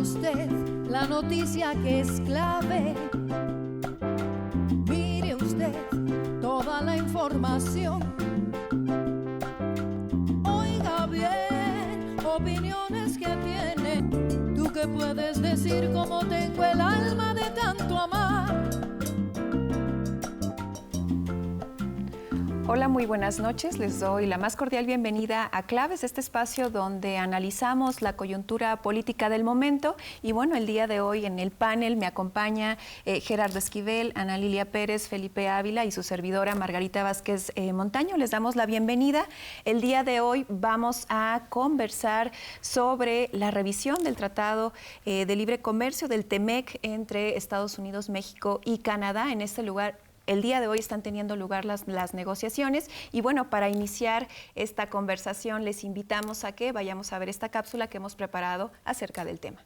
usted la noticia que es clave. Mire usted toda la información. Oiga bien, opiniones que tiene. Tú que puedes decir cómo tengo el alma de tanto amar. Hola, muy buenas noches. Les doy la más cordial bienvenida a Claves, este espacio donde analizamos la coyuntura política del momento. Y bueno, el día de hoy en el panel me acompaña Gerardo Esquivel, Ana Lilia Pérez, Felipe Ávila y su servidora Margarita Vázquez Montaño. Les damos la bienvenida. El día de hoy vamos a conversar sobre la revisión del Tratado de Libre Comercio, del TEMEC, entre Estados Unidos, México y Canadá. En este lugar, el día de hoy están teniendo lugar las negociaciones y bueno, para iniciar esta conversación les invitamos a que vayamos a ver esta cápsula que hemos preparado acerca del tema.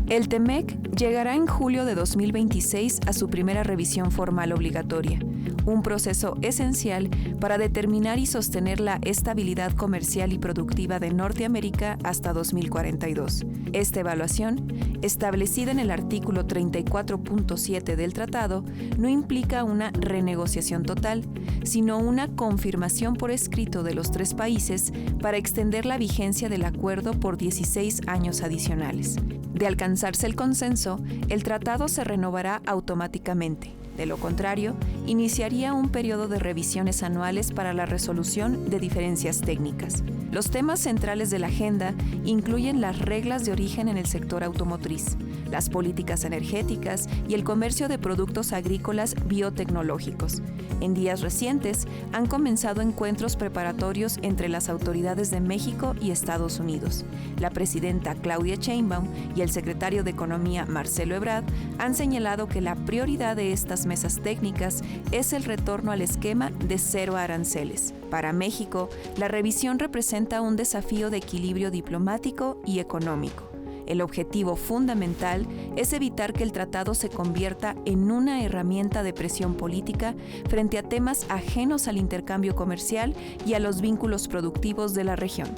El TEMEC llegará en julio de 2026 a su primera revisión formal obligatoria, un proceso esencial para determinar y sostener la estabilidad comercial y productiva de Norteamérica hasta 2042. Esta evaluación, establecida en el artículo 34.7 del tratado, no implica una renegociación total, sino una confirmación por escrito de los tres países para extender la vigencia del acuerdo por 16 años adicionales. De alcanzarse el consenso, el tratado se renovará automáticamente. De lo contrario, iniciaría un periodo de revisiones anuales para la resolución de diferencias técnicas. Los temas centrales de la agenda incluyen las reglas de origen en el sector automotriz, las políticas energéticas y el comercio de productos agrícolas biotecnológicos. En días recientes, han comenzado encuentros preparatorios entre las autoridades de México y Estados Unidos. La presidenta Claudia Sheinbaum y el secretario de Economía Marcelo Ebrard han señalado que la prioridad de estas mesas técnicas es el retorno al esquema de cero aranceles. Para México, la revisión representa un desafío de equilibrio diplomático y económico. El objetivo fundamental es evitar que el tratado se convierta en una herramienta de presión política frente a temas ajenos al intercambio comercial y a los vínculos productivos de la región.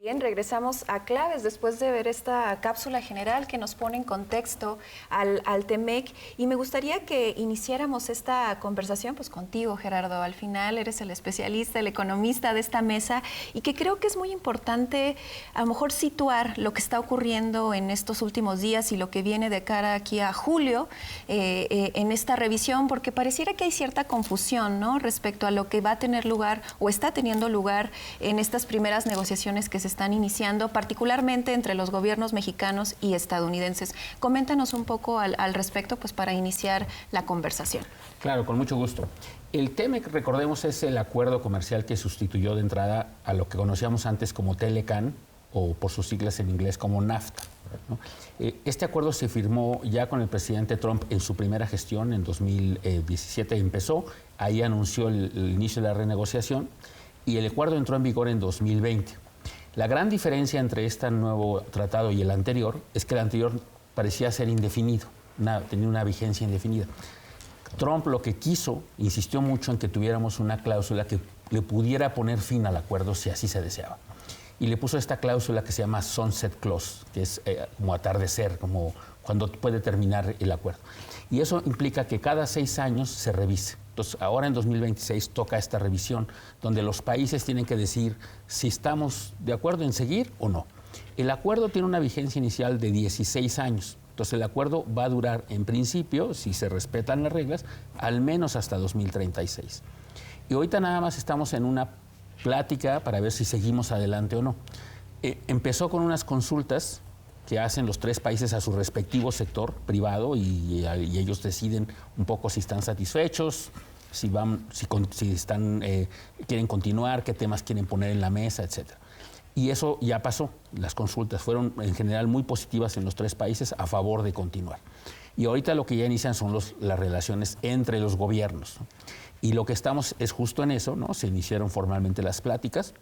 Bien, regresamos a Claves después de ver esta cápsula general que nos pone en contexto al TEMEC y me gustaría que iniciáramos esta conversación pues contigo, Gerardo. Al final eres el especialista, el economista de esta mesa y que creo que es muy importante a lo mejor situar lo que está ocurriendo en estos últimos días y lo que viene de cara aquí a julio en esta revisión, porque pareciera que hay cierta confusión, ¿no?, respecto a lo que va a tener lugar o está teniendo lugar en estas primeras negociaciones que se están iniciando, particularmente entre los gobiernos mexicanos y estadounidenses. Coméntanos un poco al respecto, pues para iniciar la conversación. Claro, con mucho gusto. El TEMEC, recordemos, es el acuerdo comercial que sustituyó de entrada a lo que conocíamos antes como TELECAN, o por sus siglas en inglés como NAFTA, ¿no? Este acuerdo se firmó ya con el presidente Trump en su primera gestión, en 2017 empezó, ahí anunció el inicio de la renegociación y el acuerdo entró en vigor en 2020. La gran diferencia entre este nuevo tratado y el anterior es que el anterior parecía ser indefinido, tenía una vigencia indefinida. Trump lo que quiso, insistió mucho en que tuviéramos una cláusula que le pudiera poner fin al acuerdo si así se deseaba. Y le puso esta cláusula que se llama Sunset Clause, que es como atardecer, como cuando puede terminar el acuerdo. Y eso implica que cada 6 años se revise. Entonces, ahora en 2026 toca esta revisión, donde los países tienen que decir si estamos de acuerdo en seguir o no. El acuerdo tiene una vigencia inicial de 16 años. Entonces, el acuerdo va a durar, en principio, si se respetan las reglas, al menos hasta 2036. Y ahorita nada más estamos en una plática para ver si seguimos adelante o no. Empezó con unas consultas que hacen los tres países a su respectivo sector privado y ellos deciden un poco si están satisfechos, si quieren continuar, qué temas quieren poner en la mesa, etcétera. Y eso ya pasó. Las consultas fueron en general muy positivas en los tres países a favor de continuar. Y ahorita lo que ya inician son las relaciones entre los gobiernos, ¿no? Y lo que estamos es justo en eso, ¿no? Se iniciaron formalmente las pláticas.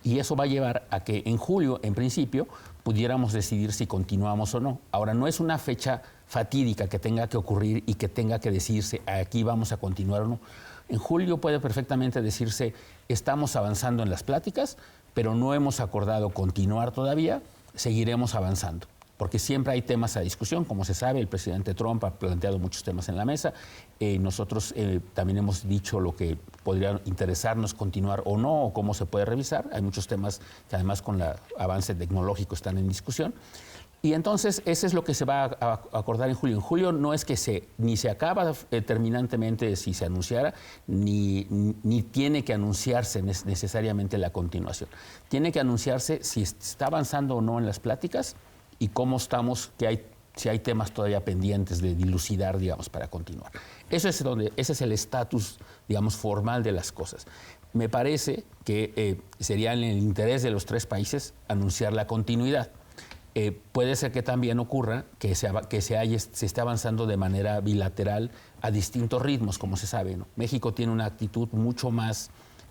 Y eso va a llevar a que en julio, en principio, pudiéramos decidir si continuamos o no. Ahora, no es una fecha fatídica que tenga que ocurrir y que tenga que decirse aquí vamos a continuar o no. En julio puede perfectamente decirse estamos avanzando en las pláticas, pero no hemos acordado continuar todavía, seguiremos avanzando, porque siempre hay temas a discusión. Como se sabe, el presidente Trump ha planteado muchos temas en la mesa. Nosotros también hemos dicho lo que podría interesarnos continuar o no, o cómo se puede revisar. Hay muchos temas que además con el avance tecnológico están en discusión. Y entonces, eso es lo que se va a acordar en julio. En julio no es que ni se acaba terminantemente si se anunciara, ni tiene que anunciarse necesariamente la continuación. Tiene que anunciarse si está avanzando o no en las pláticas y cómo estamos, si hay temas todavía pendientes de dilucidar, digamos, para continuar. Ese es el estatus, digamos, formal de las cosas. Me parece que sería en el interés de los tres países anunciar la continuidad. Puede ser que también ocurra que se esté avanzando de manera bilateral a distintos ritmos, como se sabe, ¿no? México tiene una actitud mucho más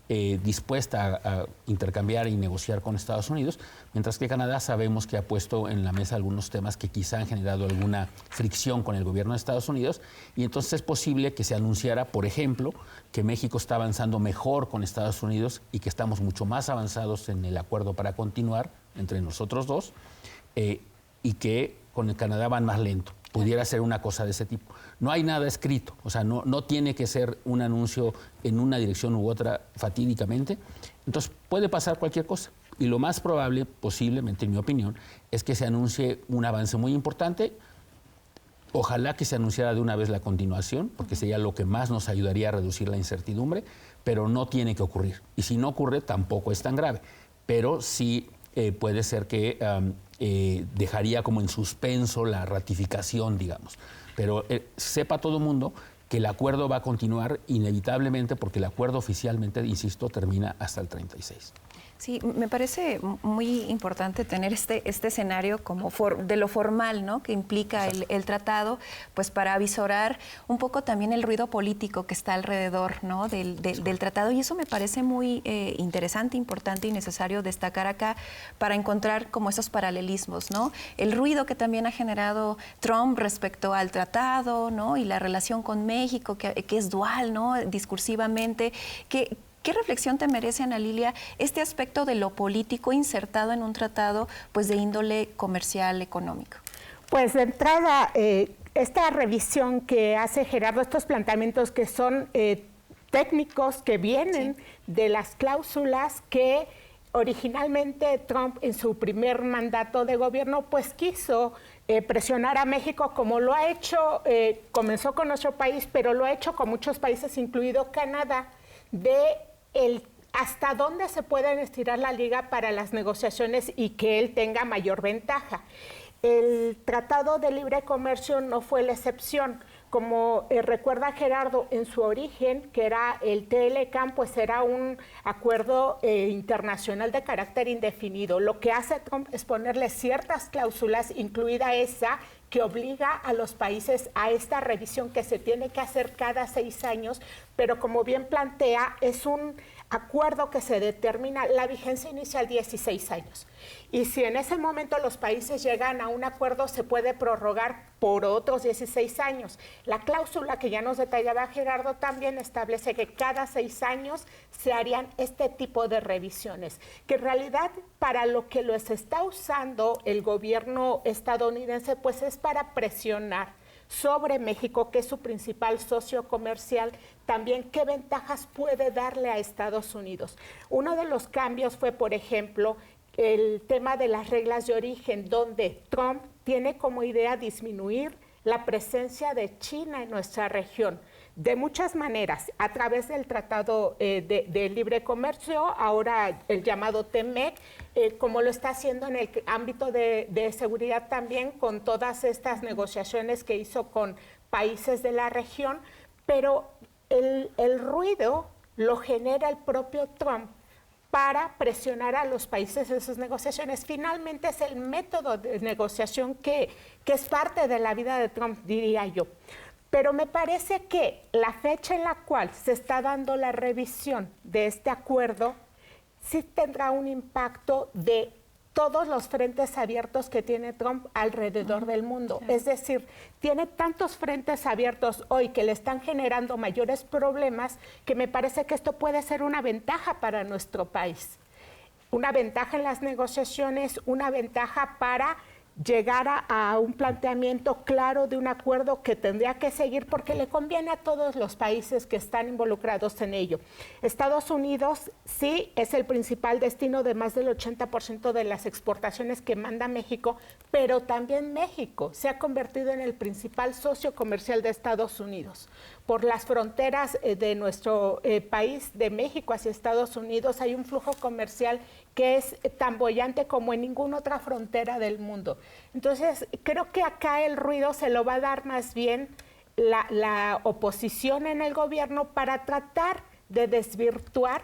dispuesta a intercambiar y negociar con Estados Unidos, mientras que Canadá sabemos que ha puesto en la mesa algunos temas que quizá han generado alguna fricción con el gobierno de Estados Unidos, y entonces es posible que se anunciara, por ejemplo, que México está avanzando mejor con Estados Unidos y que estamos mucho más avanzados en el acuerdo para continuar entre nosotros dos, y que con el Canadá van más lento. Pudiera ser una cosa de ese tipo. No hay nada escrito, o sea, no tiene que ser un anuncio en una dirección u otra fatídicamente. Entonces puede pasar cualquier cosa. Y lo más probable, posiblemente, en mi opinión, es que se anuncie un avance muy importante. Ojalá que se anunciara de una vez la continuación, porque sería lo que más nos ayudaría a reducir la incertidumbre, pero no tiene que ocurrir. Y si no ocurre, tampoco es tan grave. Pero sí puede ser que dejaría como en suspenso la ratificación, digamos. Pero sepa todo el mundo que el acuerdo va a continuar inevitablemente, porque el acuerdo oficialmente, insisto, termina hasta el 36. Sí, me parece muy importante tener este escenario como de lo formal, ¿no?, que implica el tratado, pues para avisorar un poco también el ruido político que está alrededor, ¿no?, del tratado. Y eso me parece muy interesante, importante y necesario destacar acá para encontrar como esos paralelismos, ¿no? El ruido que también ha generado Trump respecto al tratado, ¿no?, y la relación con México, que es dual, ¿no?, discursivamente, ¿Qué reflexión te merece, Ana Lilia, este aspecto de lo político insertado en un tratado, pues, de índole comercial, económico? Pues de entrada, esta revisión que hace Gerardo, estos planteamientos que son técnicos, que vienen de las cláusulas que originalmente Trump en su primer mandato de gobierno pues quiso presionar a México, como lo ha hecho, comenzó con nuestro país, pero lo ha hecho con muchos países, incluido Canadá, hasta dónde se pueden estirar la liga para las negociaciones y que él tenga mayor ventaja. El Tratado de Libre Comercio no fue la excepción. Como recuerda Gerardo, en su origen, que era el TLCAN, pues era un acuerdo internacional de carácter indefinido. Lo que hace Trump es ponerle ciertas cláusulas, incluida esa, que obliga a los países a esta revisión que se tiene que hacer cada 6 años, pero como bien plantea, es un acuerdo que se determina la vigencia inicial 16 años. Y si en ese momento los países llegan a un acuerdo, se puede prorrogar por otros 16 años. La cláusula que ya nos detallaba Gerardo también establece que cada 6 años se harían este tipo de revisiones, que en realidad para lo que los está usando el gobierno estadounidense, pues es para presionar sobre México, que es su principal socio comercial, también qué ventajas puede darle a Estados Unidos. Uno de los cambios fue, por ejemplo, el tema de las reglas de origen, donde Trump tiene como idea disminuir la presencia de China en nuestra región. De muchas maneras, a través del Tratado de Libre Comercio, ahora el llamado TEMEC, como lo está haciendo en el ámbito de seguridad también, con todas estas negociaciones que hizo con países de la región, pero el ruido lo genera el propio Trump para presionar a los países en sus negociaciones. Finalmente es el método de negociación que es parte de la vida de Trump, diría yo. Pero me parece que la fecha en la cual se está dando la revisión de este acuerdo sí tendrá un impacto de todos los frentes abiertos que tiene Trump alrededor del mundo. Es decir, tiene tantos frentes abiertos hoy que le están generando mayores problemas que me parece que esto puede ser una ventaja para nuestro país. una ventaja en las negociaciones, una ventaja para llegar a un planteamiento claro de un acuerdo que tendría que seguir porque le conviene a todos los países que están involucrados en ello. Estados Unidos sí es el principal destino de más del 80% de las exportaciones que manda México, pero también México se ha convertido en el principal socio comercial de Estados Unidos. Por las fronteras de nuestro país, de México hacia Estados Unidos, hay un flujo comercial que es tan boyante como en ninguna otra frontera del mundo. Entonces, creo que acá el ruido se lo va a dar más bien la oposición en el gobierno para tratar de desvirtuar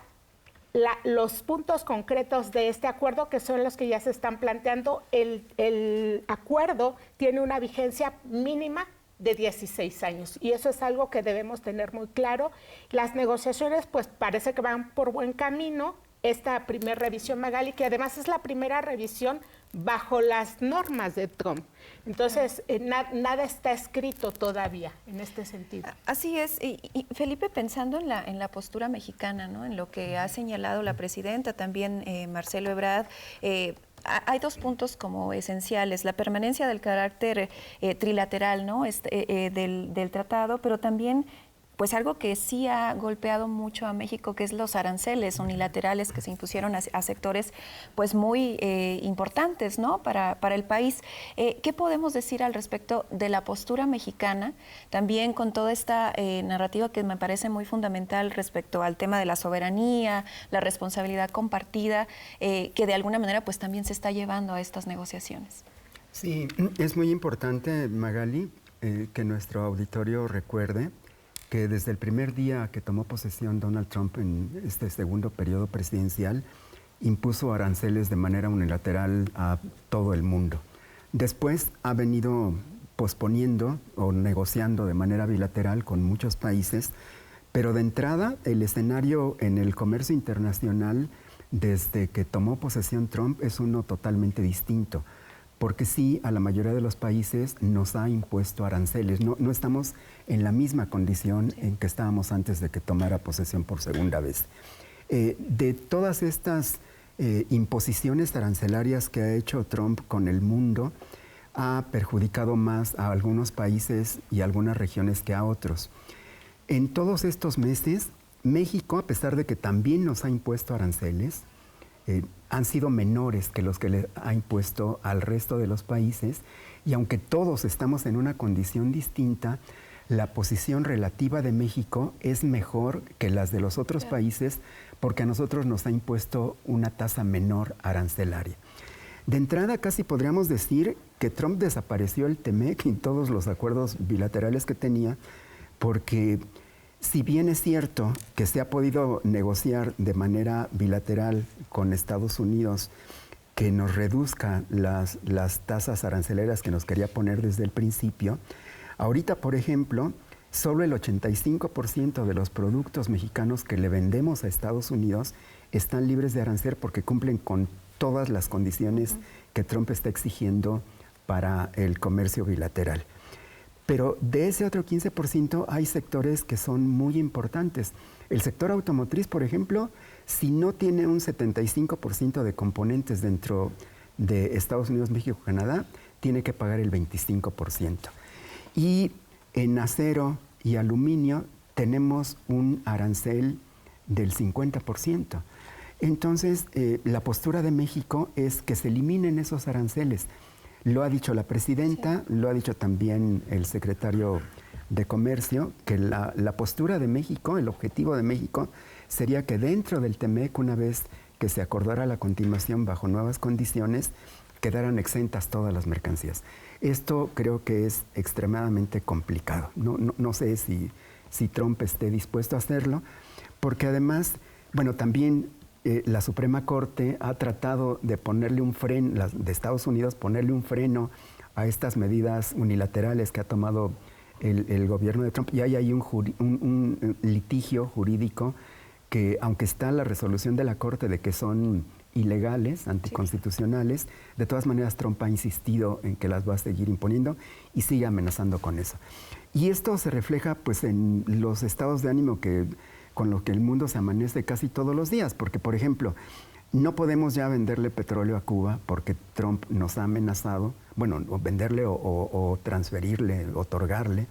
los puntos concretos de este acuerdo, que son los que ya se están planteando. El acuerdo tiene una vigencia mínima de 16 años y eso es algo que debemos tener muy claro. Las negociaciones pues parece que van por buen camino. Esta primera revisión, Magali, que además es la primera revisión bajo las normas de Trump. Entonces, nada está escrito todavía en este sentido. Así es. Y Felipe, pensando en la postura mexicana, ¿no? En lo que ha señalado la presidenta, también Marcelo Ebrard, hay dos puntos como esenciales: la permanencia del carácter trilateral, ¿no? del tratado, pero también pues algo que sí ha golpeado mucho a México, que es los aranceles unilaterales que se impusieron a sectores pues muy importantes, ¿no? para el país. ¿Qué podemos decir al respecto de la postura mexicana, también con toda esta narrativa que me parece muy fundamental respecto al tema de la soberanía, la responsabilidad compartida, que de alguna manera pues también se está llevando a estas negociaciones? Sí, es muy importante, Magali, que nuestro auditorio recuerde que desde el primer día que tomó posesión Donald Trump en este segundo periodo presidencial, impuso aranceles de manera unilateral a todo el mundo. Después ha venido posponiendo o negociando de manera bilateral con muchos países, pero de entrada el escenario en el comercio internacional desde que tomó posesión Trump es uno totalmente distinto. Porque sí, a la mayoría de los países nos ha impuesto aranceles. No estamos en la misma condición en que estábamos antes de que tomara posesión por segunda vez. De todas estas imposiciones arancelarias que ha hecho Trump con el mundo, ha perjudicado más a algunos países y algunas regiones que a otros. En todos estos meses, México, a pesar de que también nos ha impuesto aranceles, han sido menores que los que le ha impuesto al resto de los países, y aunque todos estamos en una condición distinta, la posición relativa de México es mejor que las de los otros países porque a nosotros nos ha impuesto una tasa menor arancelaria. De entrada, casi podríamos decir que Trump desapareció el TEMEC y todos los acuerdos bilaterales que tenía, porque si bien es cierto que se ha podido negociar de manera bilateral con Estados Unidos que nos reduzca las tasas aranceleras que nos quería poner desde el principio, ahorita, por ejemplo, solo el 85% de los productos mexicanos que le vendemos a Estados Unidos están libres de arancel porque cumplen con todas las condiciones que Trump está exigiendo para el comercio bilateral. Pero de ese otro 15% hay sectores que son muy importantes. El sector automotriz, por ejemplo, si no tiene un 75% de componentes dentro de Estados Unidos, México, Canadá, tiene que pagar el 25%. Y en acero y aluminio tenemos un arancel del 50%. Entonces, la postura de México es que se eliminen esos aranceles. Lo ha dicho la presidenta, sí. Lo ha dicho también el secretario de Comercio, que la postura de México, el objetivo de México, sería que dentro del TEMEC, una vez que se acordara la continuación bajo nuevas condiciones, quedaran exentas todas las mercancías. Esto creo que es extremadamente complicado. No sé si Trump esté dispuesto a hacerlo, porque además, bueno, también la Suprema Corte ha tratado de ponerle un freno, de Estados Unidos, ponerle un freno a estas medidas unilaterales que ha tomado el gobierno de Trump. Y hay ahí un litigio jurídico que, aunque está la resolución de la Corte de que son ilegales, anticonstitucionales, de todas maneras Trump ha insistido en que las va a seguir imponiendo y sigue amenazando con eso. Y esto se refleja pues en los estados de ánimo con los que el mundo se amanece casi todos los días, porque por ejemplo, No podemos ya venderle petróleo a Cuba porque Trump nos ha amenazado, bueno, o venderle o transferirle, otorgarle,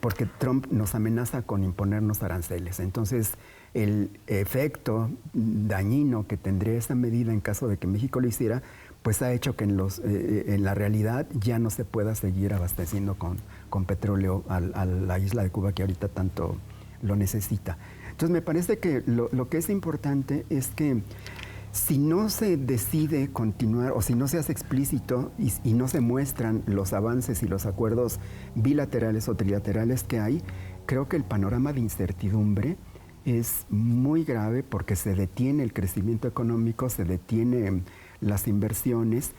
porque Trump nos amenaza con imponernos aranceles. Entonces, el efecto dañino que tendría esa medida en caso de que México lo hiciera, pues ha hecho que en la realidad ya no se pueda seguir abasteciendo con petróleo a la isla de Cuba, que ahorita tanto lo necesita. Entonces, me parece que lo que es importante es que si no se decide continuar o si no se hace explícito y no se muestran los avances y los acuerdos bilaterales o trilaterales que hay, creo que el panorama de incertidumbre es muy grave porque se detiene el crecimiento económico, se detienen las inversiones.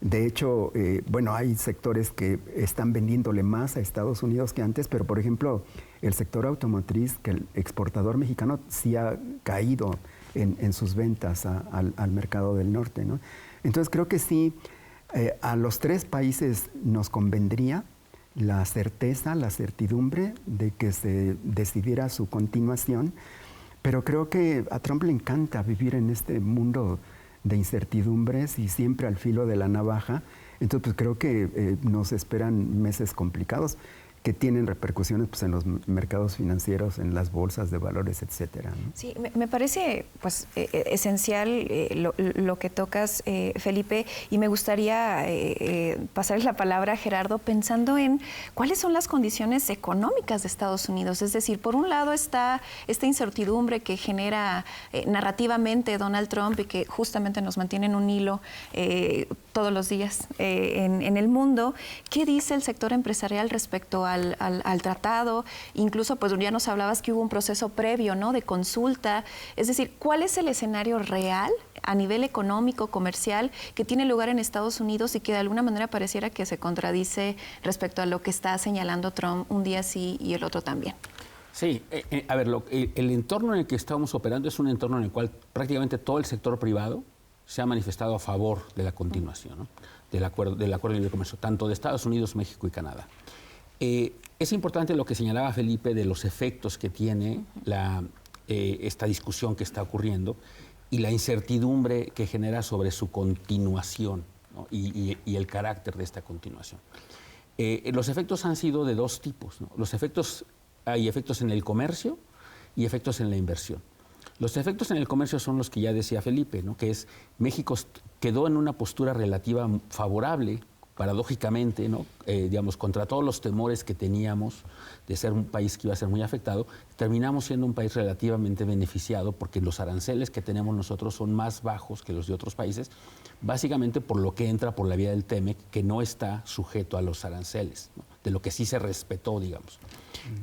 De hecho, bueno, hay sectores que están vendiéndole más a Estados Unidos que antes, pero por ejemplo, el sector automotriz, que el exportador mexicano sí ha caído en sus ventas al mercado del norte, ¿no? Entonces creo que sí, a los tres países nos convendría la certeza, la certidumbre de que se decidiera su continuación, pero creo que a Trump le encanta vivir en este mundo de incertidumbres y siempre al filo de la navaja. Entonces pues creo que nos esperan meses complicados que tienen repercusiones pues, en los mercados financieros, en las bolsas de valores, etcétera, ¿no? Sí, me parece pues, esencial lo que tocas, Felipe, y me gustaría pasarles la palabra a Gerardo pensando en cuáles son las condiciones económicas de Estados Unidos. Es decir, por un lado está esta incertidumbre que genera narrativamente Donald Trump y que justamente nos mantiene en un hilo todos los días en el mundo. ¿Qué dice el sector empresarial respecto al tratado? Incluso pues ya nos hablabas que hubo un proceso previo, ¿no?, de consulta. Es decir, ¿cuál es el escenario real a nivel económico, comercial, que tiene lugar en Estados Unidos y que de alguna manera pareciera que se contradice respecto a lo que está señalando Trump un día sí y el otro también? Sí, a ver, el entorno en el que estamos operando es un entorno en el cual prácticamente todo el sector privado se ha manifestado a favor de la continuación, ¿no?, del acuerdo de libre comercio, tanto de Estados Unidos, México y Canadá. Es importante lo que señalaba Felipe de los efectos que tiene esta discusión que está ocurriendo y la incertidumbre que genera sobre su continuación, ¿no?, y el carácter de esta continuación. Los efectos han sido de dos tipos, ¿no? Hay efectos en el comercio y efectos en la inversión. Los efectos en el comercio son los que ya decía Felipe, ¿no?, que es México quedó en una postura relativa favorable, paradójicamente, ¿no?, digamos, contra todos los temores que teníamos de ser un país que iba a ser muy afectado, terminamos siendo un país relativamente beneficiado porque los aranceles que tenemos nosotros son más bajos que los de otros países, básicamente por lo que entra por la vía del TEMEC, que no está sujeto a los aranceles, ¿no?, de lo que sí se respetó, digamos,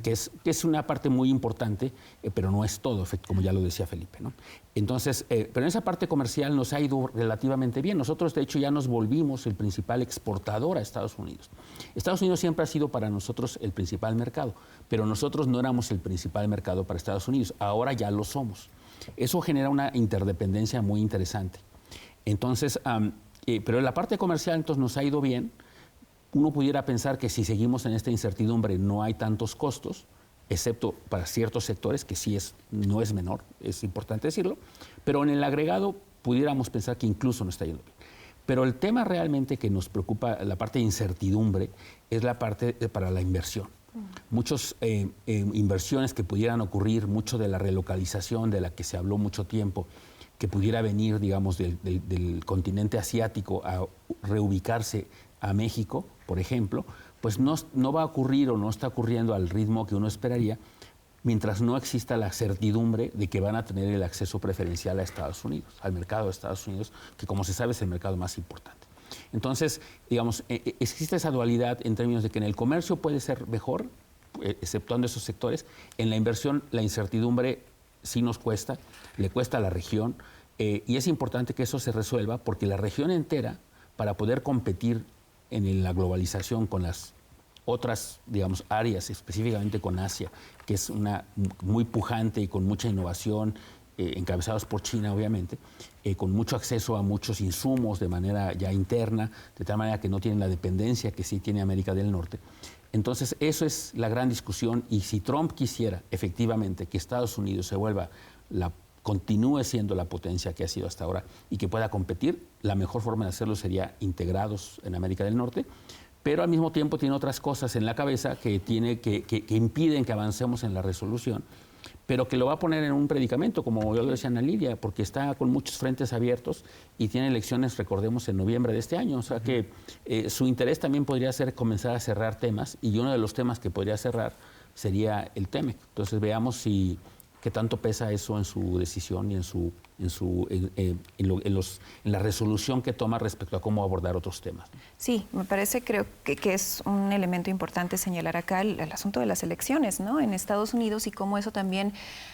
que es una parte muy importante, pero no es todo, como ya lo decía Felipe, ¿no? Entonces, pero en esa parte comercial nos ha ido relativamente bien. Nosotros, de hecho, ya nos volvimos el principal exportador a Estados Unidos. Estados Unidos siempre ha sido para nosotros el principal mercado, pero nosotros no éramos el principal mercado para Estados Unidos. Ahora ya lo somos. Eso genera una interdependencia muy interesante. Entonces, pero en la parte comercial entonces nos ha ido bien. Uno pudiera pensar que si seguimos en esta incertidumbre no hay tantos costos, excepto para ciertos sectores, que sí no es menor, es importante decirlo, pero en el agregado pudiéramos pensar que incluso no está yendo bien. Pero el tema realmente que nos preocupa, la parte de incertidumbre, es la parte para la inversión. Muchas inversiones que pudieran ocurrir, mucho de la relocalización de la que se habló mucho tiempo, que pudiera venir, digamos, del continente asiático a reubicarse a México, por ejemplo, pues no va a ocurrir o no está ocurriendo al ritmo que uno esperaría mientras no exista la certidumbre de que van a tener el acceso preferencial a Estados Unidos, al mercado de Estados Unidos, que como se sabe es el mercado más importante. Entonces, digamos, existe esa dualidad en términos de que en el comercio puede ser mejor, exceptuando esos sectores. En la inversión, la incertidumbre sí nos cuesta, le cuesta a la región, y es importante que eso se resuelva porque la región entera, para poder competir en la globalización con las otras, digamos, áreas, específicamente con Asia, que es una muy pujante y con mucha innovación, encabezados por China, obviamente, con mucho acceso a muchos insumos de manera ya interna, de tal manera que no tienen la dependencia que sí tiene América del Norte. Entonces, eso es la gran discusión, y si Trump quisiera efectivamente que Estados Unidos se vuelva la continúe siendo la potencia que ha sido hasta ahora y que pueda competir, la mejor forma de hacerlo sería integrados en América del Norte, pero al mismo tiempo tiene otras cosas en la cabeza que impiden que avancemos en la resolución, pero que lo va a poner en un predicamento, como yo lo decía Ana Lidia, porque está con muchos frentes abiertos y tiene elecciones, recordemos, en noviembre de este año. O sea que su interés también podría ser comenzar a cerrar temas, y uno de los temas que podría cerrar sería el TEMEC. Entonces veamos qué tanto pesa eso en su decisión y en la resolución que toma respecto a cómo abordar otros temas. Sí, me parece, creo que es un elemento importante señalar acá el asunto de las elecciones, ¿no? En Estados Unidos, y cómo eso también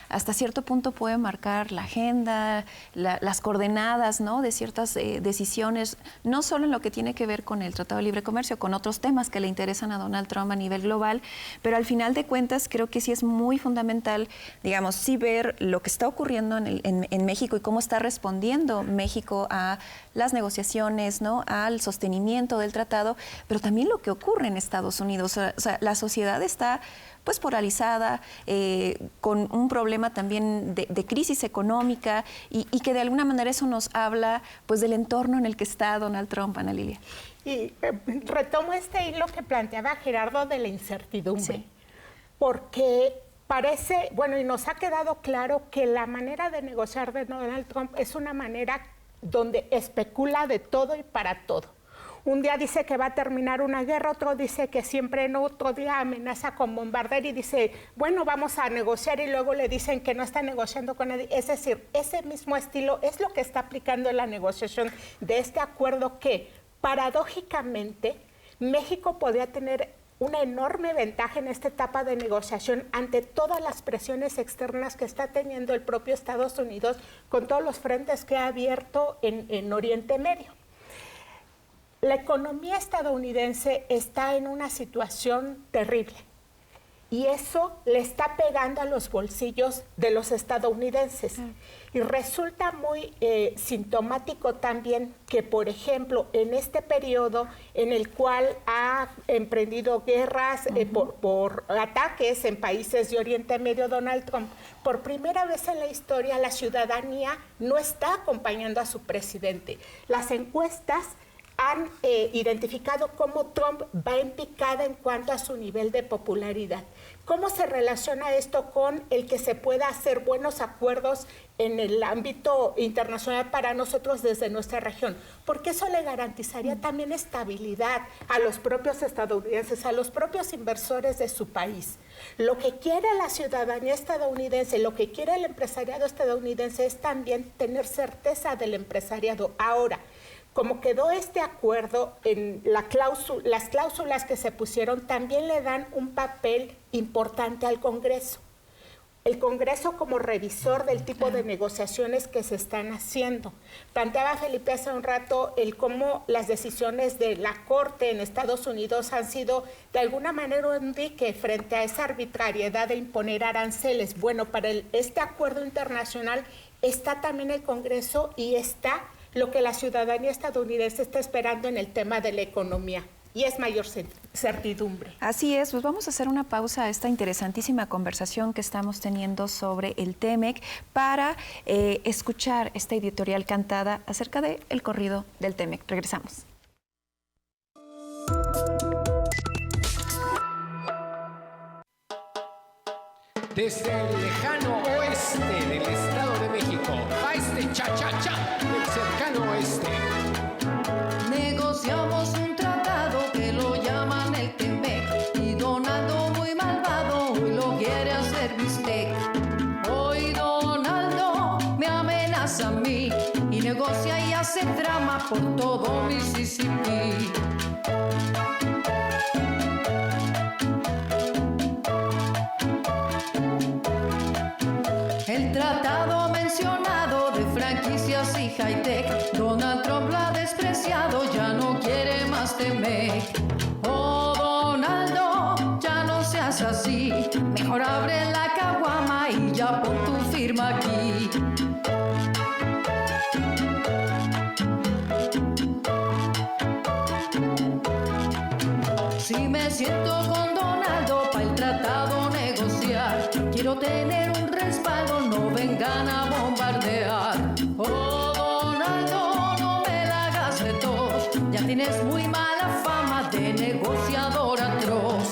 hasta cierto punto puede marcar la agenda, las coordenadas, ¿no?, de ciertas decisiones, no solo en lo que tiene que ver con el Tratado de Libre Comercio, con otros temas que le interesan a Donald Trump a nivel global, pero al final de cuentas creo que sí es muy fundamental, digamos, sí ver lo que está ocurriendo en México y cómo está respondiendo México a las negociaciones, ¿no?, al sostenimiento del tratado, pero también lo que ocurre en Estados Unidos. O sea, la sociedad está pues polarizada, con un problema también de crisis económica, y que de alguna manera eso nos habla pues del entorno en el que está Donald Trump, Ana Lilia. Y retomo este hilo que planteaba Gerardo de la incertidumbre, sí, porque parece, bueno, y nos ha quedado claro que la manera de negociar de Donald Trump es una manera donde especula de todo y para todo. Un día dice que va a terminar una guerra, otro dice que siempre no, otro día amenaza con bombardear y dice, bueno, vamos a negociar, y luego le dicen que no está negociando con nadie. Es decir, ese mismo estilo es lo que está aplicando en la negociación de este acuerdo, que paradójicamente México podría tener una enorme ventaja en esta etapa de negociación ante todas las presiones externas que está teniendo el propio Estados Unidos con todos los frentes que ha abierto en Oriente Medio. La economía estadounidense está en una situación terrible, y eso le está pegando a los bolsillos de los estadounidenses. Y resulta muy sintomático también que, por ejemplo, en este periodo en el cual ha emprendido guerras por ataques en países de Oriente Medio Donald Trump, por primera vez en la historia la ciudadanía no está acompañando a su presidente. Las encuestas han identificado cómo Trump va en picada en cuanto a su nivel de popularidad. ¿Cómo se relaciona esto con el que se pueda hacer buenos acuerdos en el ámbito internacional para nosotros desde nuestra región? Porque eso le garantizaría también estabilidad a los propios estadounidenses, a los propios inversores de su país. Lo que quiere la ciudadanía estadounidense, lo que quiere el empresariado estadounidense es también tener certeza del empresariado. Ahora, como quedó este acuerdo, en las cláusulas que se pusieron también le dan un papel importante al Congreso. El Congreso como revisor del tipo de negociaciones que se están haciendo. Planteaba Felipe hace un rato cómo las decisiones de la Corte en Estados Unidos han sido de alguna manera un dique frente a esa arbitrariedad de imponer aranceles. Bueno, para este acuerdo internacional está también el Congreso, y está lo que la ciudadanía estadounidense está esperando en el tema de la economía, y es mayor certidumbre. Así es, pues vamos a hacer una pausa a esta interesantísima conversación que estamos teniendo sobre el TEMEC para escuchar esta editorial cantada acerca del corrido del TEMEC. Regresamos. Desde el lejano oeste del Estado de México, a este cha-cha-cha del cercano oeste. Negociamos un tratado que lo llaman el TEMEC, y Donaldo, muy malvado, hoy lo quiere hacer bistec. Hoy Donaldo me amenaza a mí y negocia y hace trama por todo Mississippi. El tratado mencionado de franquicias y high-tech, Donald Trump lo ha despreciado, ya no quiere más TEMEC. Oh, Donaldo, ya no seas así, mejor abre la caguama y ya pon tu firma aquí. Si me siento con Donaldo para el tratado negociar, quiero tener un respaldo, no vengan a bombardear. Oh, Donaldo, no me la hagas de tos, ya tienes muy mala fama de negociador atroz.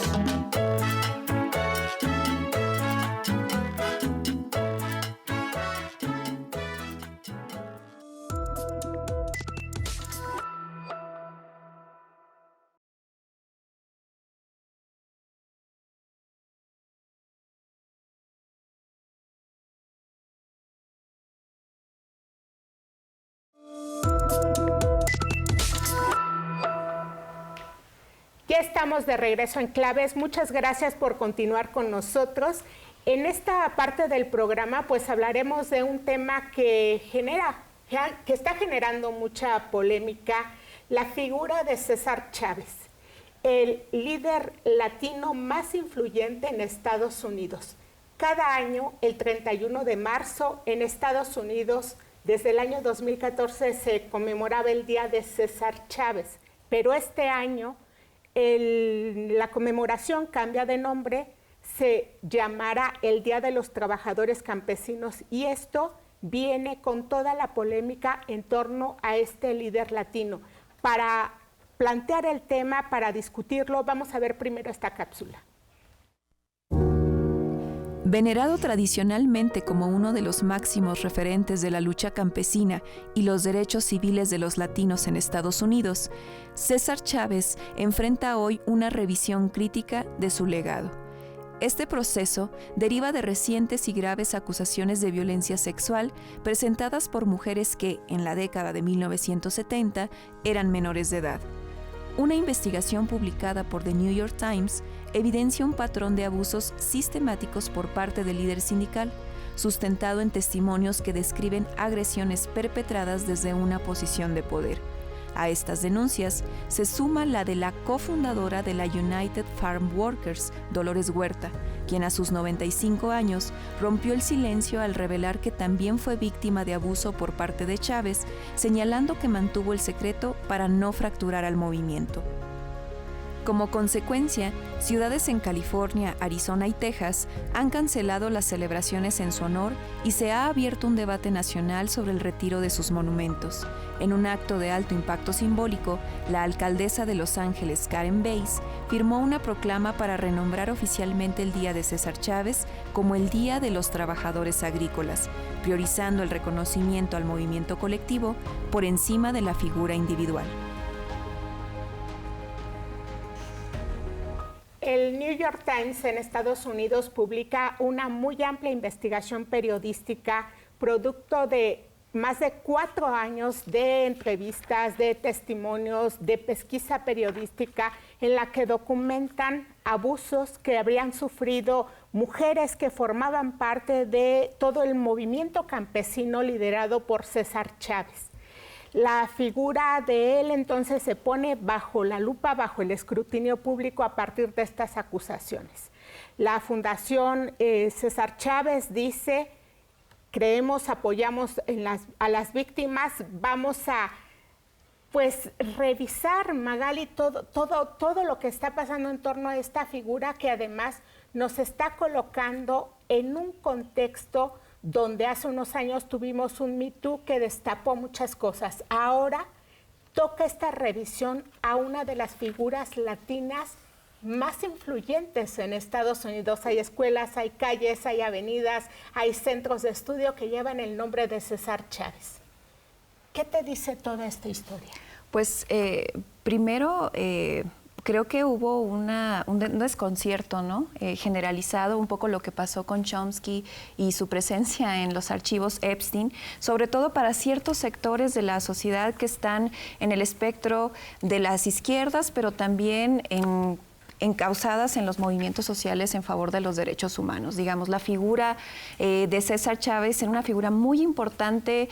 Ya estamos de regreso en Claves. Muchas gracias por continuar con nosotros. En esta parte del programa, pues hablaremos de un tema que está generando mucha polémica, la figura de César Chávez, el líder latino más influyente en Estados Unidos. Cada año, el 31 de marzo, en Estados Unidos, desde el año 2014, se conmemoraba el Día de César Chávez, pero este año la conmemoración cambia de nombre, se llamará el Día de los Trabajadores Campesinos, y esto viene con toda la polémica en torno a este líder latino. Para plantear el tema, para discutirlo, vamos a ver primero esta cápsula. Venerado tradicionalmente como uno de los máximos referentes de la lucha campesina y los derechos civiles de los latinos en Estados Unidos, César Chávez enfrenta hoy una revisión crítica de su legado. Este proceso deriva de recientes y graves acusaciones de violencia sexual presentadas por mujeres que, en la década de 1970, eran menores de edad. Una investigación publicada por The New York Times evidencia un patrón de abusos sistemáticos por parte del líder sindical, sustentado en testimonios que describen agresiones perpetradas desde una posición de poder. A estas denuncias se suma la de la cofundadora de la United Farm Workers, Dolores Huerta, quien a sus 95 años rompió el silencio al revelar que también fue víctima de abuso por parte de Chávez, señalando que mantuvo el secreto para no fracturar al movimiento. Como consecuencia, ciudades en California, Arizona y Texas han cancelado las celebraciones en su honor y se ha abierto un debate nacional sobre el retiro de sus monumentos. En un acto de alto impacto simbólico, la alcaldesa de Los Ángeles, Karen Bass, firmó una proclama para renombrar oficialmente el Día de César Chávez como el Día de los Trabajadores Agrícolas, priorizando el reconocimiento al movimiento colectivo por encima de la figura individual. El New York Times en Estados Unidos publica una muy amplia investigación periodística, producto de más de 4 años de entrevistas, de testimonios, de pesquisa periodística, en la que documentan abusos que habrían sufrido mujeres que formaban parte de todo el movimiento campesino liderado por César Chávez. La figura de él entonces se pone bajo la lupa, bajo el escrutinio público a partir de estas acusaciones. La Fundación César Chávez dice: creemos, apoyamos a las víctimas, vamos a revisar, Magali, todo lo que está pasando en torno a esta figura, que además nos está colocando en un contexto donde hace unos años tuvimos un Me Too que destapó muchas cosas. Ahora toca esta revisión a una de las figuras latinas más influyentes en Estados Unidos. Hay escuelas, hay calles, hay avenidas, hay centros de estudio que llevan el nombre de César Chávez. ¿Qué te dice toda esta historia? Pues primero creo que hubo un desconcierto, ¿no? Generalizado, un poco lo que pasó con Chomsky y su presencia en los archivos Epstein, sobre todo para ciertos sectores de la sociedad que están en el espectro de las izquierdas, pero también encausadas en los movimientos sociales en favor de los derechos humanos. Digamos, la figura de César Chávez era una figura muy importante,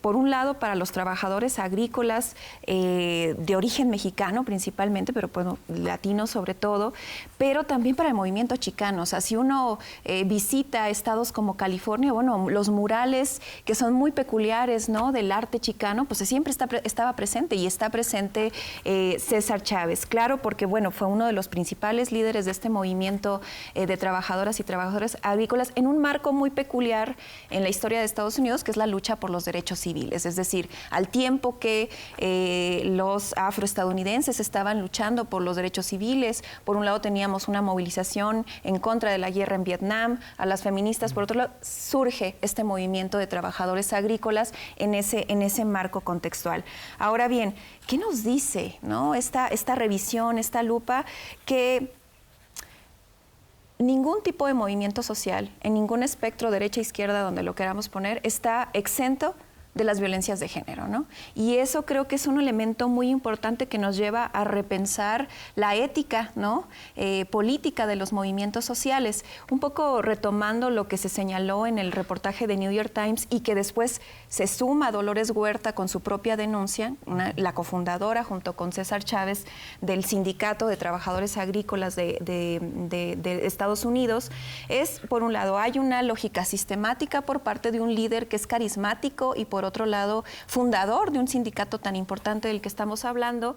por un lado, para los trabajadores agrícolas de origen mexicano principalmente, pero bueno, latinos sobre todo, pero también para el movimiento chicano. O sea, si uno visita estados como California, bueno, los murales que son muy peculiares, ¿no?, del arte chicano, pues siempre estaba presente, y está presente César Chávez. Claro, porque bueno, fue uno de los principales líderes de este movimiento de trabajadoras y trabajadores agrícolas en un marco muy peculiar en la historia de Estados Unidos, que es la lucha por los derechos civiles. Es decir, al tiempo que los afroestadounidenses estaban luchando por los derechos civiles, por un lado teníamos una movilización en contra de la guerra en Vietnam, a las feministas, por otro lado surge este movimiento de trabajadores agrícolas en ese marco contextual. Ahora bien, ¿qué nos dice, ¿no? esta revisión, esta lupa, que ningún tipo de movimiento social, en ningún espectro, derecha, izquierda, donde lo queramos poner, está exento de las violencias de género, ¿no? Y eso creo que es un elemento muy importante que nos lleva a repensar la ética, ¿no? Política de los movimientos sociales. Un poco retomando lo que se señaló en el reportaje de New York Times y que después se suma Dolores Huerta con su propia denuncia, la cofundadora junto con César Chávez del Sindicato de Trabajadores Agrícolas de Estados Unidos, es, por un lado, hay una lógica sistemática por parte de un líder que es carismático y por otro lado, fundador de un sindicato tan importante del que estamos hablando,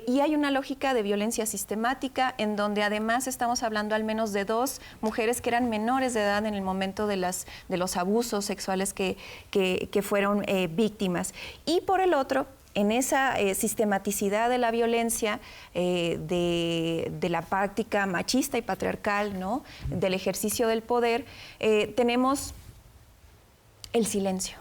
y hay una lógica de violencia sistemática en donde además estamos hablando al menos de 2 mujeres que eran menores de edad en el momento de los abusos sexuales que fueron víctimas. Y por el otro, en esa sistematicidad de la violencia, de la práctica machista y patriarcal, ¿no? Del ejercicio del poder, tenemos el silencio,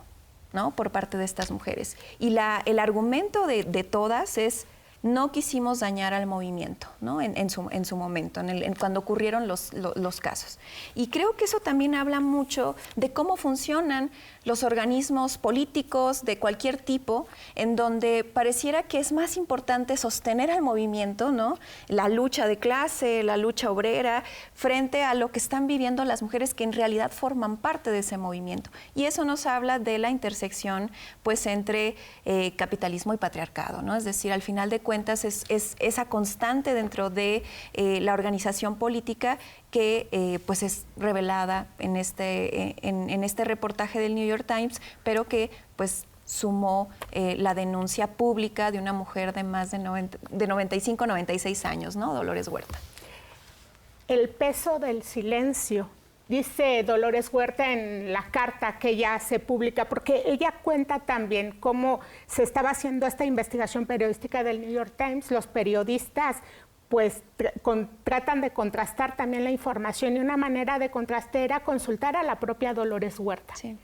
¿no? Por parte de estas mujeres. Y el argumento de todas es: no quisimos dañar al movimiento, ¿no? en su momento, cuando ocurrieron los casos. Y creo que eso también habla mucho de cómo funcionan los organismos políticos de cualquier tipo, en donde pareciera que es más importante sostener al movimiento, ¿no? La lucha de clase, la lucha obrera, frente a lo que están viviendo las mujeres que en realidad forman parte de ese movimiento. Y eso nos habla de la intersección, pues, entre capitalismo y patriarcado, ¿no? Es decir, al final de cuentas es esa constante dentro de la organización política que pues es revelada en este reportaje del New York Times, pero que pues sumó la denuncia pública de una mujer de más de 95, 96 años, ¿no? Dolores Huerta. El peso del silencio, dice Dolores Huerta en la carta que ella hace pública, porque ella cuenta también cómo se estaba haciendo esta investigación periodística del New York Times. Los periodistas pues tratan de contrastar también la información, y una manera de contrastar era consultar a la propia Dolores Huerta. Sí.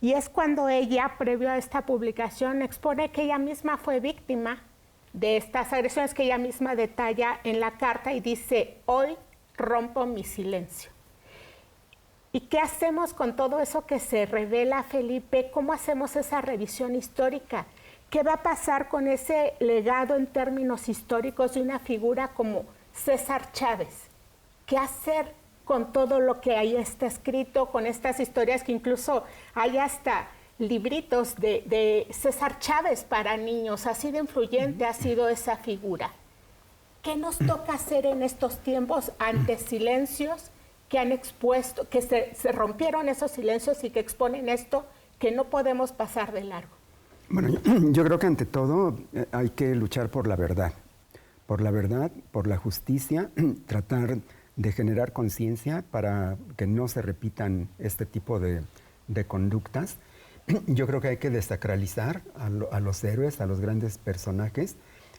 Y es cuando ella, previo a esta publicación, expone que ella misma fue víctima de estas agresiones que ella misma detalla en la carta y dice: hoy rompo mi silencio. ¿Y qué hacemos con todo eso que se revela, Felipe? ¿Cómo hacemos esa revisión histórica? ¿Qué va a pasar con ese legado en términos históricos de una figura como César Chávez? ¿Qué hacer con todo lo que ahí está escrito, con estas historias que incluso hay hasta libritos de César Chávez para niños? Así de influyente ha sido esa figura. ¿Qué nos toca hacer en estos tiempos ante silencios que han expuesto, que se rompieron esos silencios y que exponen esto que no podemos pasar de largo? Bueno, yo creo que ante todo hay que luchar por la verdad, por la justicia, tratar de generar conciencia para que no se repitan este tipo de conductas. Yo creo que hay que desacralizar a los héroes, a los grandes personajes,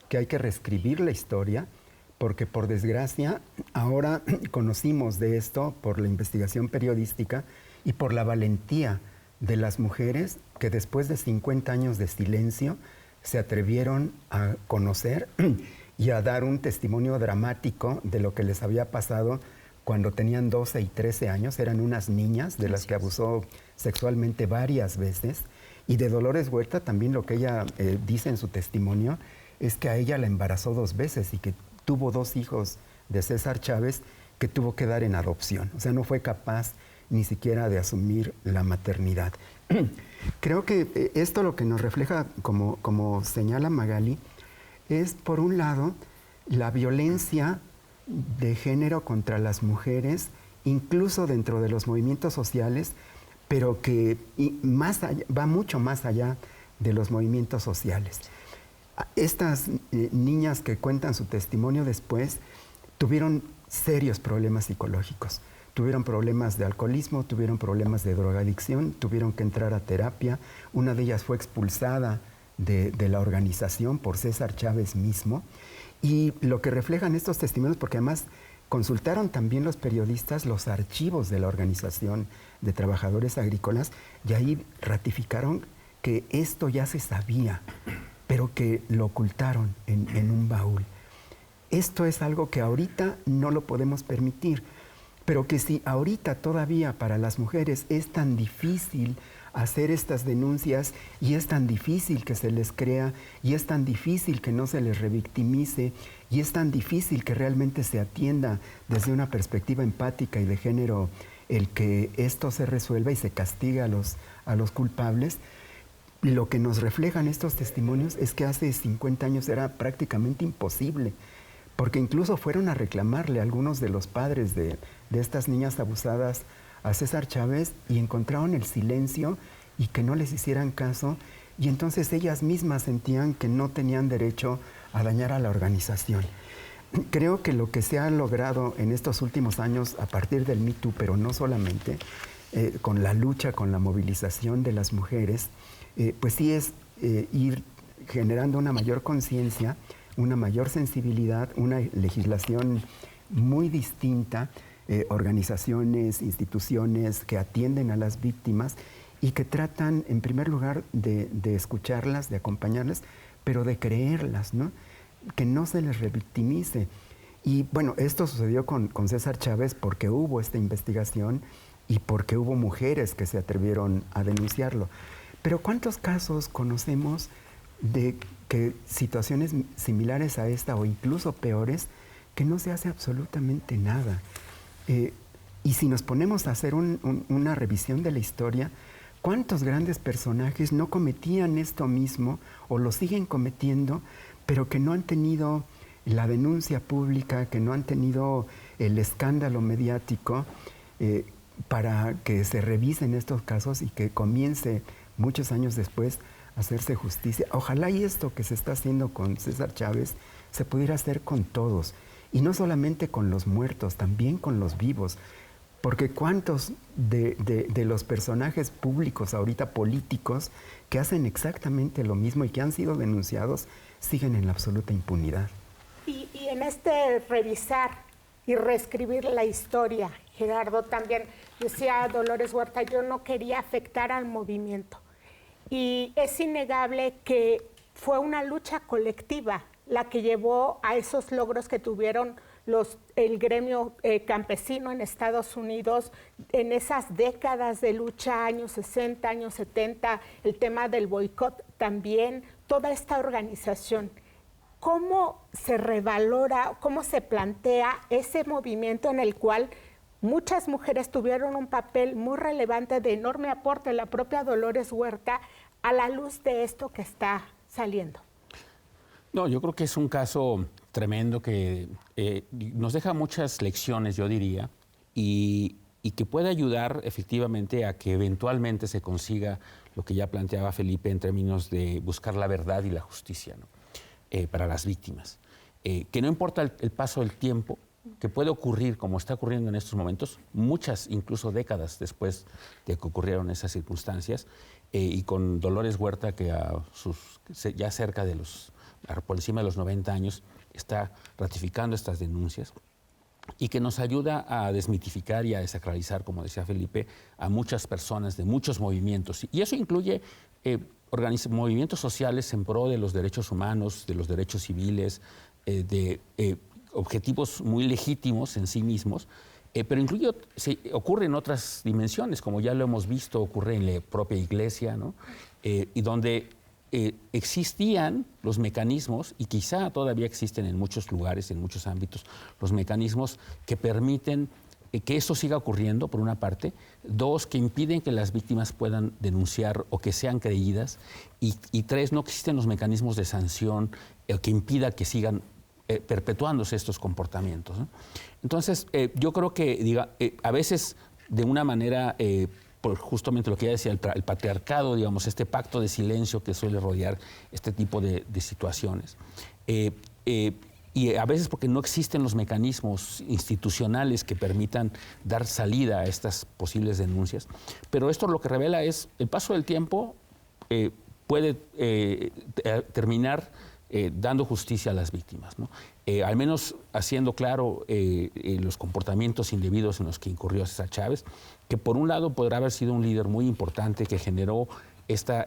que hay que reescribir la historia, porque por desgracia ahora conocimos de esto por la investigación periodística y por la valentía de las mujeres que después de 50 años de silencio se atrevieron a conocer y a dar un testimonio dramático de lo que les había pasado cuando tenían 12 y 13 años. Eran unas niñas de las que abusó sexualmente varias veces. Y de Dolores Huerta también lo que ella dice en su testimonio es que a ella la embarazó 2 veces y que tuvo 2 hijos de César Chávez que tuvo que dar en adopción. O sea, no fue capaz ni siquiera de asumir la maternidad. Creo que esto lo que nos refleja, como señala Magali, es, por un lado, la violencia de género contra las mujeres, incluso dentro de los movimientos sociales, pero que va mucho más allá de los movimientos sociales. Estas niñas que cuentan su testimonio después tuvieron serios problemas psicológicos. Tuvieron problemas de alcoholismo, tuvieron problemas de drogadicción, tuvieron que entrar a terapia. Una de ellas fue expulsada de la organización por César Chávez mismo. Y lo que reflejan estos testimonios, porque además consultaron también los periodistas los archivos de la Organización de Trabajadores Agrícolas, y ahí ratificaron que esto ya se sabía, pero que lo ocultaron en un baúl. Esto es algo que ahorita no lo podemos permitir, pero que si ahorita todavía para las mujeres es tan difícil hacer estas denuncias, y es tan difícil que se les crea, y es tan difícil que no se les revictimice, y es tan difícil que realmente se atienda desde una perspectiva empática y de género el que esto se resuelva y se castigue a los culpables, lo que nos reflejan estos testimonios es que hace 50 años era prácticamente imposible, porque incluso fueron a reclamarle a algunos de los padres de estas niñas abusadas a César Chávez y encontraron el silencio y que no les hicieran caso, y entonces ellas mismas sentían que no tenían derecho a dañar a la organización. Creo que lo que se ha logrado en estos últimos años a partir del Me Too, pero no solamente, con la lucha, con la movilización de las mujeres, pues sí es ir generando una mayor conciencia, una mayor sensibilidad, una legislación muy distinta, organizaciones, instituciones que atienden a las víctimas y que tratan, en primer lugar, de escucharlas, de acompañarlas, pero de creerlas, ¿no? Que no se les revictimice. Y bueno, esto sucedió con César Chávez porque hubo esta investigación y porque hubo mujeres que se atrevieron a denunciarlo. Pero ¿cuántos casos conocemos de que situaciones similares a esta o incluso peores, que no se hace absolutamente nada? Y si nos ponemos a hacer una revisión de la historia, ¿cuántos grandes personajes no cometían esto mismo o lo siguen cometiendo, pero que no han tenido la denuncia pública, que no han tenido el escándalo mediático para que se revisen estos casos y que comience muchos años después a hacerse justicia? Ojalá y esto que se está haciendo con César Chávez se pudiera hacer con todos, y no solamente con los muertos, también con los vivos, porque cuántos de los personajes públicos ahorita políticos que hacen exactamente lo mismo y que han sido denunciados siguen en la absoluta impunidad. Y en este revisar y reescribir la historia, Gerardo, también decía Dolores Huerta, yo no quería afectar al movimiento. Y es innegable que fue una lucha colectiva la que llevó a esos logros que tuvieron el gremio campesino en Estados Unidos en esas décadas de lucha, años 60, años 70, el tema del boicot también, toda esta organización. ¿Cómo se revalora, cómo se plantea ese movimiento en el cual muchas mujeres tuvieron un papel muy relevante de enorme aporte, la propia Dolores Huerta, a la luz de esto que está saliendo? No, yo creo que es un caso tremendo que nos deja muchas lecciones, yo diría, y que puede ayudar efectivamente a que eventualmente se consiga lo que ya planteaba Felipe en términos de buscar la verdad y la justicia, ¿no? Para las víctimas. Que no importa el paso del tiempo, que puede ocurrir como está ocurriendo en estos momentos, muchas, incluso décadas después de que ocurrieron esas circunstancias, y con Dolores Huerta, que ya cerca de por encima de los 90 años, está ratificando estas denuncias y que nos ayuda a desmitificar y a desacralizar, como decía Felipe, a muchas personas de muchos movimientos. Y eso incluye movimientos sociales en pro de los derechos humanos, de los derechos civiles, de objetivos muy legítimos en sí mismos, pero ocurre en otras dimensiones, como ya lo hemos visto, ocurre en la propia iglesia, ¿no? Y donde existían los mecanismos, y quizá todavía existen en muchos lugares, en muchos ámbitos, los mecanismos que permiten que eso siga ocurriendo, por una parte. Dos, que impiden que las víctimas puedan denunciar o que sean creídas. Y tres, no existen los mecanismos de sanción que impida que sigan perpetuándose estos comportamientos, ¿no? Entonces, yo creo que a veces de una manera, por justamente lo que ya decía, el patriarcado, digamos, este pacto de silencio que suele rodear este tipo de situaciones. Y y a veces porque no existen los mecanismos institucionales que permitan dar salida a estas posibles denuncias. Pero esto lo que revela es el paso del tiempo puede terminar dando justicia a las víctimas, ¿no? Al menos haciendo claro los comportamientos indebidos en los que incurrió César Chávez, que por un lado podrá haber sido un líder muy importante que generó esta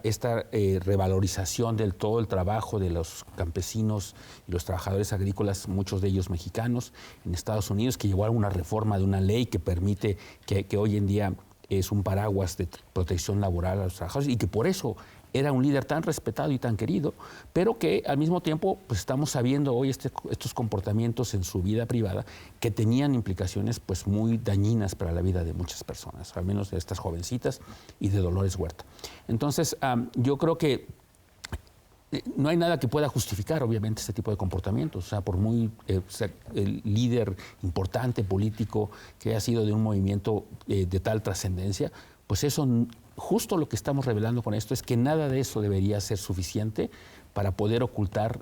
revalorización del todo el trabajo de los campesinos y los trabajadores agrícolas, muchos de ellos mexicanos, en Estados Unidos, que llevó a una reforma de una ley que permite que hoy en día es un paraguas de protección laboral a los trabajadores y que por eso era un líder tan respetado y tan querido, pero que al mismo tiempo pues, estamos sabiendo hoy estos comportamientos en su vida privada que tenían implicaciones pues, muy dañinas para la vida de muchas personas, al menos de estas jovencitas y de Dolores Huerta. Entonces, yo creo que no hay nada que pueda justificar, obviamente, este tipo de comportamientos. O sea, por muy el líder importante político que haya sido de un movimiento de tal trascendencia, pues eso, justo lo que estamos revelando con esto es que nada de eso debería ser suficiente para poder ocultar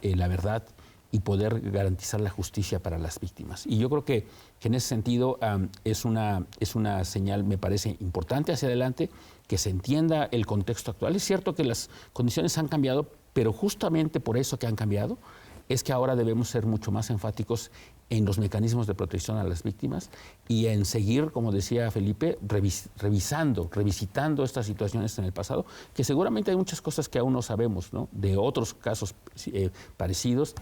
la verdad y poder garantizar la justicia para las víctimas. Y yo creo que en ese sentido es una señal, me parece, importante hacia adelante, que se entienda el contexto actual. Es cierto que las condiciones han cambiado, pero justamente por eso que han cambiado es que ahora debemos ser mucho más enfáticos en los mecanismos de protección a las víctimas y en seguir, como decía Felipe, revisitando estas situaciones en el pasado, que seguramente hay muchas cosas que aún no sabemos, ¿no? De otros casos parecidos,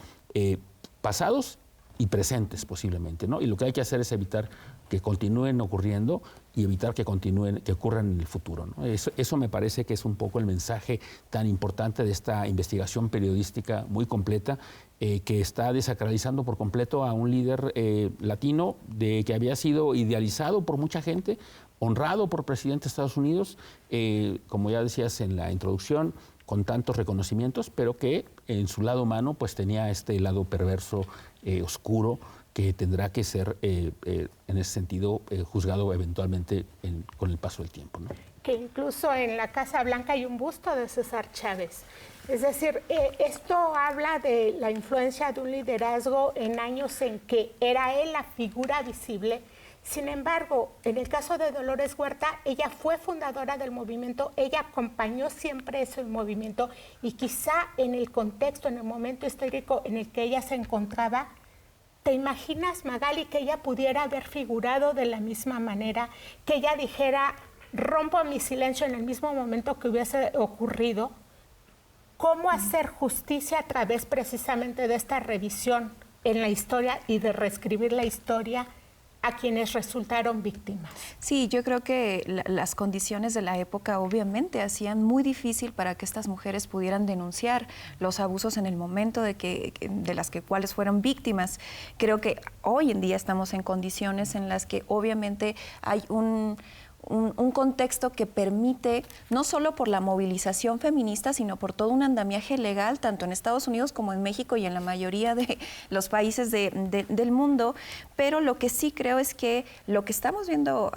pasados y presentes posiblemente, ¿no? Y lo que hay que hacer es evitar que continúen ocurriendo y evitar que ocurran en el futuro, ¿no? Eso me parece que es un poco el mensaje tan importante de esta investigación periodística muy completa que está desacralizando por completo a un líder latino que había sido idealizado por mucha gente, honrado por presidente de Estados Unidos, como ya decías en la introducción, con tantos reconocimientos, pero que en su lado humano pues tenía este lado perverso, oscuro, que tendrá que ser, en ese sentido, juzgado eventualmente con el paso del tiempo, ¿no? Que incluso en la Casa Blanca hay un busto de César Chávez. Es decir, esto habla de la influencia de un liderazgo en años en que era él la figura visible. Sin embargo, en el caso de Dolores Huerta, ella fue fundadora del movimiento, ella acompañó siempre ese movimiento y quizá en el contexto, en el momento histórico en el que ella se encontraba, ¿te imaginas, Magali, que ella pudiera haber figurado de la misma manera, que ella dijera, rompo mi silencio en el mismo momento que hubiese ocurrido? ¿Cómo hacer justicia a través precisamente de esta revisión en la historia y de reescribir la historia a quienes resultaron víctimas? Sí, yo creo que las condiciones de la época obviamente hacían muy difícil para que estas mujeres pudieran denunciar los abusos en el momento de las cuales fueron víctimas. Creo que hoy en día estamos en condiciones en las que obviamente hay un contexto que permite, no solo por la movilización feminista, sino por todo un andamiaje legal, tanto en Estados Unidos como en México y en la mayoría de los países del mundo. Pero lo que sí creo es que lo que estamos viendo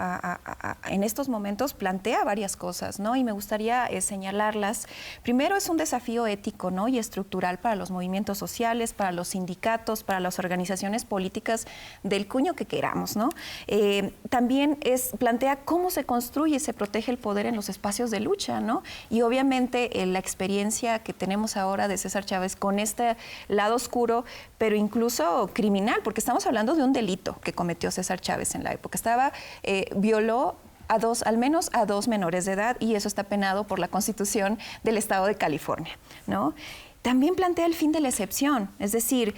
en estos momentos plantea varias cosas, ¿no? Y me gustaría señalarlas. Primero, es un desafío ético, ¿no? Y estructural para los movimientos sociales, para los sindicatos, para las organizaciones políticas del cuño que queramos, ¿no? También plantea cómo se construye y se protege el poder en los espacios de lucha, ¿no? Y obviamente la experiencia que tenemos ahora de César Chávez con este lado oscuro, pero incluso criminal, porque estamos hablando de un delito que cometió César Chávez en la época. Violó al menos a 2 menores de edad, y eso está penado por la Constitución del Estado de California, ¿no? También plantea el fin de la excepción, es decir,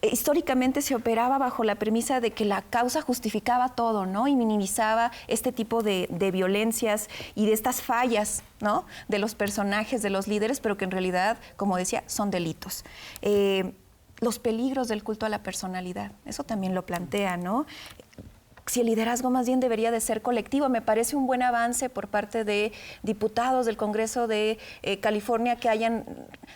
históricamente se operaba bajo la premisa de que la causa justificaba todo, ¿no? Y minimizaba este tipo de violencias y de estas fallas, ¿no? De los personajes, de los líderes, pero que en realidad, como decía, son delitos. Los peligros del culto a la personalidad, eso también lo plantea, ¿no? Si el liderazgo más bien debería de ser colectivo. Me parece un buen avance por parte de diputados del Congreso de California que hayan,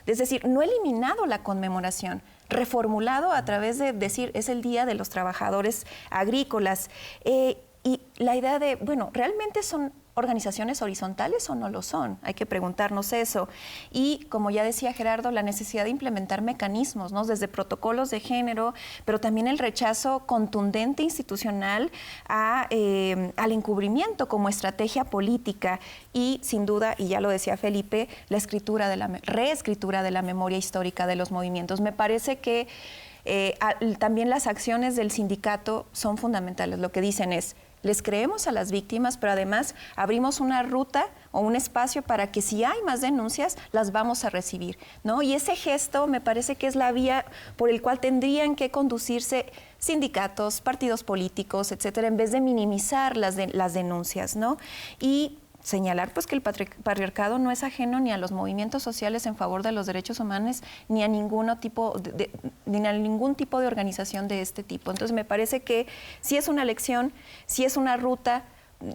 es decir, no eliminado la conmemoración, reformulado a través de decir es el Día de los Trabajadores Agrícolas. Y la idea de, bueno, realmente son organizaciones horizontales o no lo son? Hay que preguntarnos eso. Y como ya decía Gerardo, la necesidad de implementar mecanismos, ¿no? Desde protocolos de género, pero también el rechazo contundente institucional al encubrimiento como estrategia política y, sin duda, y ya lo decía Felipe, la reescritura de la memoria histórica de los movimientos. Me parece que también las acciones del sindicato son fundamentales. Lo que dicen es: les creemos a las víctimas, pero además abrimos una ruta o un espacio para que si hay más denuncias, las vamos a recibir, ¿no? Y ese gesto me parece que es la vía por el cual tendrían que conducirse sindicatos, partidos políticos, etcétera, en vez de minimizar las denuncias, ¿no? Y señalar pues que el patriarcado no es ajeno ni a los movimientos sociales en favor de los derechos humanos ni a ningún tipo de organización de este tipo. Entonces me parece que sí es una lección, sí es una ruta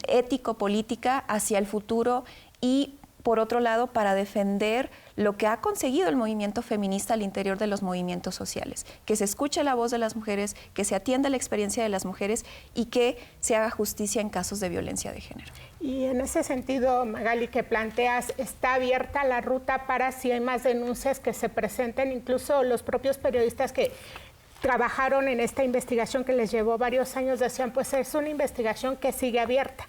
ético-política hacia el futuro y, por otro lado, para defender lo que ha conseguido el movimiento feminista al interior de los movimientos sociales, que se escuche la voz de las mujeres, que se atienda la experiencia de las mujeres y que se haga justicia en casos de violencia de género. Y en ese sentido, Magali, que planteas, está abierta la ruta para si hay más denuncias que se presenten, incluso los propios periodistas que trabajaron en esta investigación que les llevó varios años decían, pues es una investigación que sigue abierta.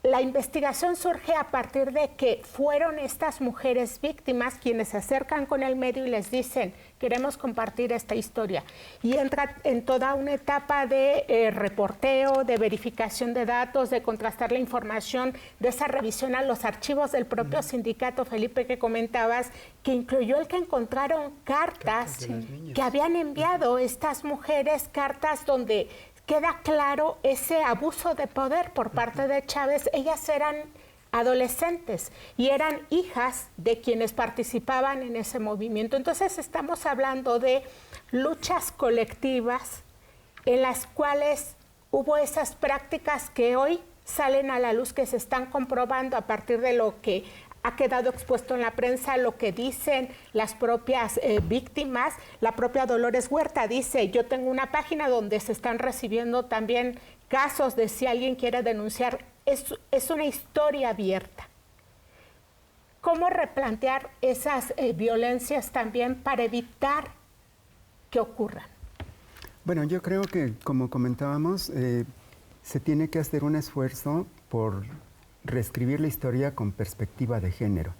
La investigación surge a partir de que fueron estas mujeres víctimas quienes se acercan con el medio y les dicen, queremos compartir esta historia. Y entra en toda una etapa de reporteo, de verificación de datos, de contrastar la información, de esa revisión a los archivos del propio sindicato, Felipe, que comentabas, que incluyó el que encontraron cartas que habían enviado estas mujeres, cartas donde queda claro ese abuso de poder por parte de Chávez. Ellas eran adolescentes y eran hijas de quienes participaban en ese movimiento. Entonces estamos hablando de luchas colectivas en las cuales hubo esas prácticas que hoy salen a la luz, que se están comprobando a partir de lo que ha quedado expuesto en la prensa, lo que dicen las propias víctimas. La propia Dolores Huerta dice, yo tengo una página donde se están recibiendo también casos de si alguien quiere denunciar. Es una historia abierta. ¿Cómo replantear esas violencias también para evitar que ocurran? Bueno, yo creo que, como comentábamos, se tiene que hacer un esfuerzo por reescribir la historia con perspectiva de género.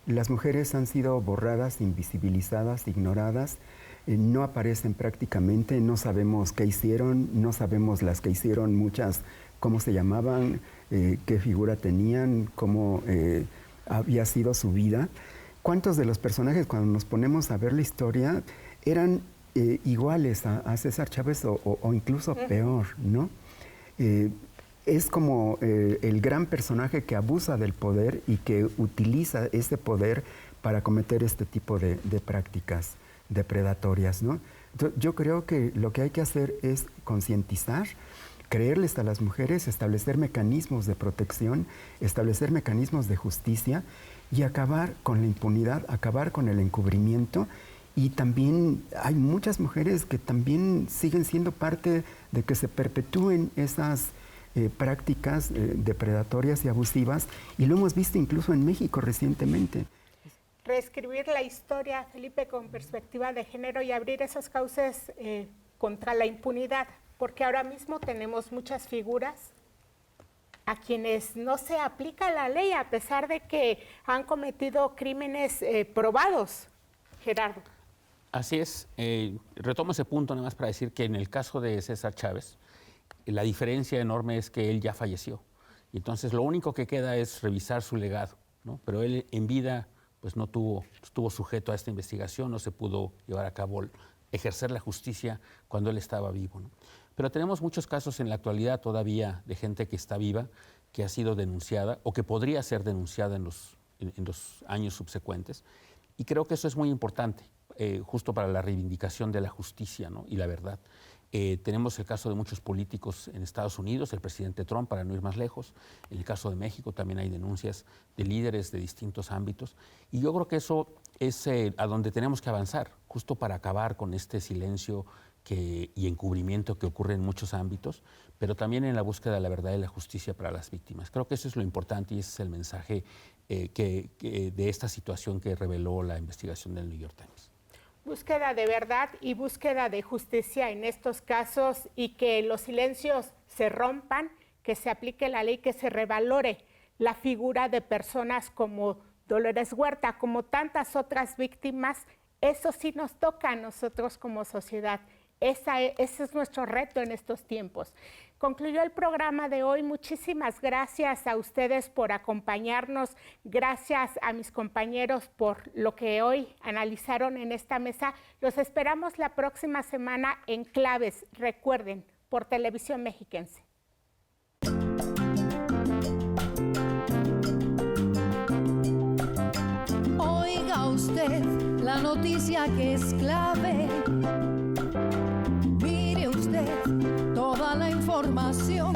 Las mujeres han sido borradas, invisibilizadas, ignoradas, no aparecen prácticamente, no sabemos qué hicieron, no sabemos las que hicieron, muchas, cómo se llamaban, qué figura tenían, cómo había sido su vida. ¿Cuántos de los personajes, cuando nos ponemos a ver la historia, eran iguales a César Chávez o incluso peor, ¿no? Es como el gran personaje que abusa del poder y que utiliza ese poder para cometer este tipo de prácticas depredatorias, ¿no? Entonces, yo creo que lo que hay que hacer es concientizar, creerles a las mujeres, establecer mecanismos de protección, establecer mecanismos de justicia y acabar con la impunidad, acabar con el encubrimiento. Y también hay muchas mujeres que también siguen siendo parte de que se perpetúen esas prácticas depredatorias y abusivas, y lo hemos visto incluso en México recientemente. Reescribir la historia, Felipe, con perspectiva de género y abrir esos cauces contra la impunidad, porque ahora mismo tenemos muchas figuras a quienes no se aplica la ley a pesar de que han cometido crímenes probados. Gerardo. Así es. Retomo ese punto nada más para decir que en el caso de César Chávez, la diferencia enorme es que él ya falleció. Y entonces lo único que queda es revisar su legado, ¿no? Pero él en vida pues no estuvo sujeto a esta investigación, no se pudo llevar a cabo, ejercer la justicia cuando él estaba vivo, ¿no? Pero tenemos muchos casos en la actualidad todavía de gente que está viva, que ha sido denunciada o que podría ser denunciada en los años subsecuentes. Y creo que eso es muy importante, justo para la reivindicación de la justicia, ¿no? Y la verdad. Tenemos el caso de muchos políticos en Estados Unidos, el presidente Trump, para no ir más lejos. En el caso de México también hay denuncias de líderes de distintos ámbitos. Y yo creo que eso es a donde tenemos que avanzar, justo para acabar con este silencio y encubrimiento que ocurre en muchos ámbitos, pero también en la búsqueda de la verdad y la justicia para las víctimas. Creo que eso es lo importante y ese es el mensaje de esta situación que reveló la investigación del New York Times. Búsqueda de verdad y búsqueda de justicia en estos casos, y que los silencios se rompan, que se aplique la ley, que se revalore la figura de personas como Dolores Huerta, como tantas otras víctimas. Eso sí nos toca a nosotros como sociedad. Ese es nuestro reto en estos tiempos. Concluyó el programa de hoy. Muchísimas gracias a ustedes por acompañarnos. Gracias a mis compañeros por lo que hoy analizaron en esta mesa. Los esperamos la próxima semana en Claves. Recuerden, por Televisión Mexiquense. Oiga usted la noticia que es clave. Mire usted toda la información